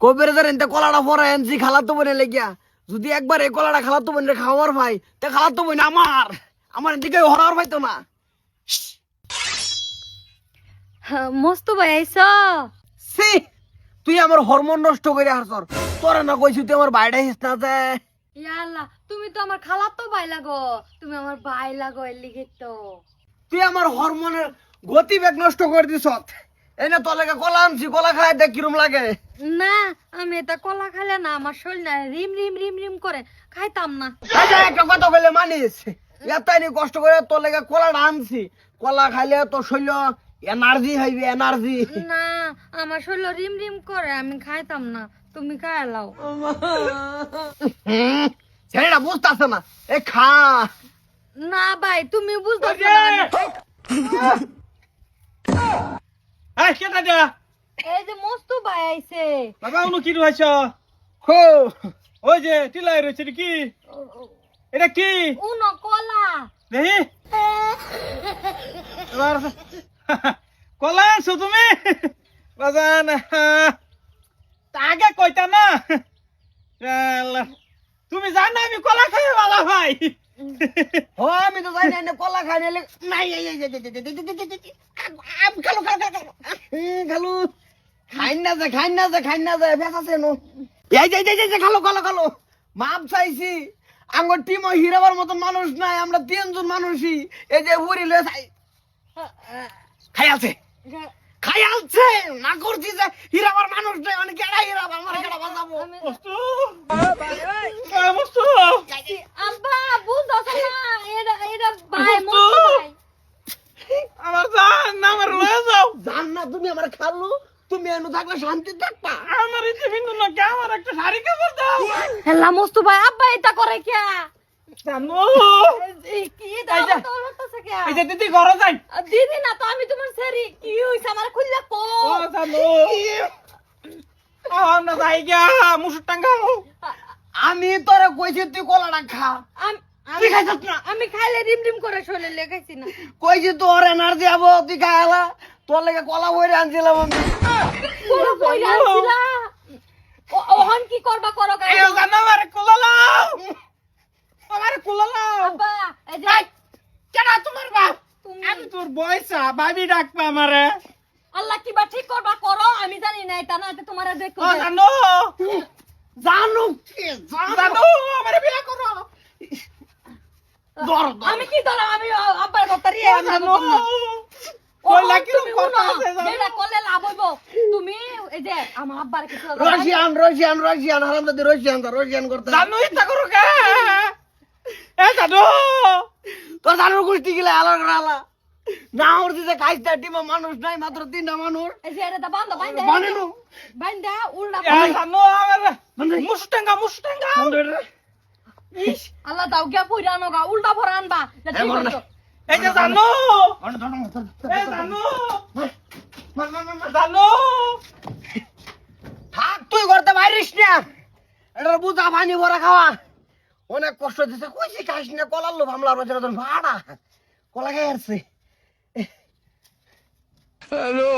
কবের ধরে এনতে কলাটা পরে এনছি খালাতো বোনে লেগিয়া যদি একবার এই কলাটা খালাতো বোনের খাওয়ার ভাই তে খালাতো বোন আমার এদিকে হরার ভাইতো না। মস্তু ভাই আইছ সি তুই আমার হরমোন নষ্ট করে হাসর তোরা না কইছি তুই আমার বাইরে হিস না যায়। ইয়াল্লা তুমি তো আমার খালাতো ভাই লাগো, তুমি আমার ভাই লাগো এর লিগে তো। তুই আমার হরমোনের গতিবেগ নষ্ট করে দিস। এই না তোর লেগে কলা আনছি, কলা খাই দেখ কিরম লাগে। না আমি এটা কলা খাইলে না আমার শরীর না রিম রিম রিম রিম করে, খাইতাম না। একটা কথা বলে মানিস এতই কষ্ট করে তোর লেগে কলাটা আনছি, কলা খাইলে তোর শরীর এনার্জি হইবে এনার্জি। না আমার শরীর রিম রিম করে, আমি খাইতাম না, তুমি খাইলাও। ছেলেটা বুঝতেছে না এ খা। না ভাই তুমি বুঝতেছ না। এই যে মস্তু ভাই আইছে। বাবা উনি কি রয়েছ? হো ওই যে টিলাই রয়েছে কি? এটা কি? উনো কলা। দেখি কলা আনছো তুমি? বাজান আগে কইতা না। তুমি জানো আমি কলা খাই ভালো ভাই। ও আমি তো জানি না কলা খাই না নাই খালো খালো খালো খাই না যায় বেসাছে নো এই খালো খালো খালো মাপ চাইছি আঙ্গুর টিম হিরাবার মতন মানুষ নাই, আমরা তিনজন মানুষই এই যে উড়িলে খাই আলছে না করছি যে হিরাবার মানুষ নাই মানে কেডা হিরাব আমার কেডা বাজাবো। মস্তু মস্তু আব্বা বুঝছ না এরা এরা ভাই মস্তু ভাই। আমার জান না আমার রয়ে যাও। জান না তুমি আমার খালো, তুমি এনে থাকলে শান্তি থাকবা। আমার ইচ্ছে বিন্দু না কে আমার একটা শাড়ি কাপড় দাও। হেলা মস্তু ভাই আব্বা এটা করে কে? জানো কি দাও তো হচ্ছে কে? এই যে দিদি ঘরে যাই। দিদি না তো আমি তোমার সেরি কি হইছে আমার খুললা কো। ও জানো আমরা যাই গা মুসুর টাঙ্গাও। আমি তোরে কইছি তুই কলাটা খা, তুই খাইছস না। আমি খাইলে রিম রিম করে শরীরে লেগাইছি না। কইছি তোর এনার্জি আবো তুই খাইলা, তোর লেগে কলা বইরে আনছিলাম আমি। পুরো কইরা আনছিলা। ওহন কি করবা করো গাই। এই জানো আমারে কুলালাও। আমারে কুলালাও। আব্বা এই যে কেডা তোমার বাপ? তুমি আমি তোর বয়সা ভাবি ডাকবা আমারে। আল্লাহ কিবা ঠিক করবা করো, আমি জানি না এটা না তোমারে দেখো। ও জানো জানো কি জানো আমারে বিয়া করো। দর আমি কি ধরো আমি আব্বার কথা রে আমি জানো ওই কই লাগি কথা আছে জানো। যেটা করলে লাভ হইব। তুমি এই যে আমার আব্বার কিছু রশিয়ান হারামজাদি রশিয়ান করতে জানো ইচ্ছা করো কে? এ জানো তোর জানোর গোষ্ঠী গিলা আলার আলা না ওর দিতে খাইছে টিমে মানুষ নাই মাত্র 3টা মানুষ এই যে এটা বান্ধ বাইন্দা বানেনো বাইন্দা উল্টা এ জানো আমারে মুসুর টাঙ্গা ইস আল্লাহ দাও গিয়া পুরানো গা উল্টা ভরা আনবা ঠিক হইতো। এই যে জানো এ জানো জানো থাক তুই করতে পারিস না, এটা বুঝা পানি ভরা খাওয়া অনেক কষ্ট দিছে। কইছি খাইস না কলার লোভ হামলার বাজারে ভাড়া কলা খাই আসছে। হ্যালো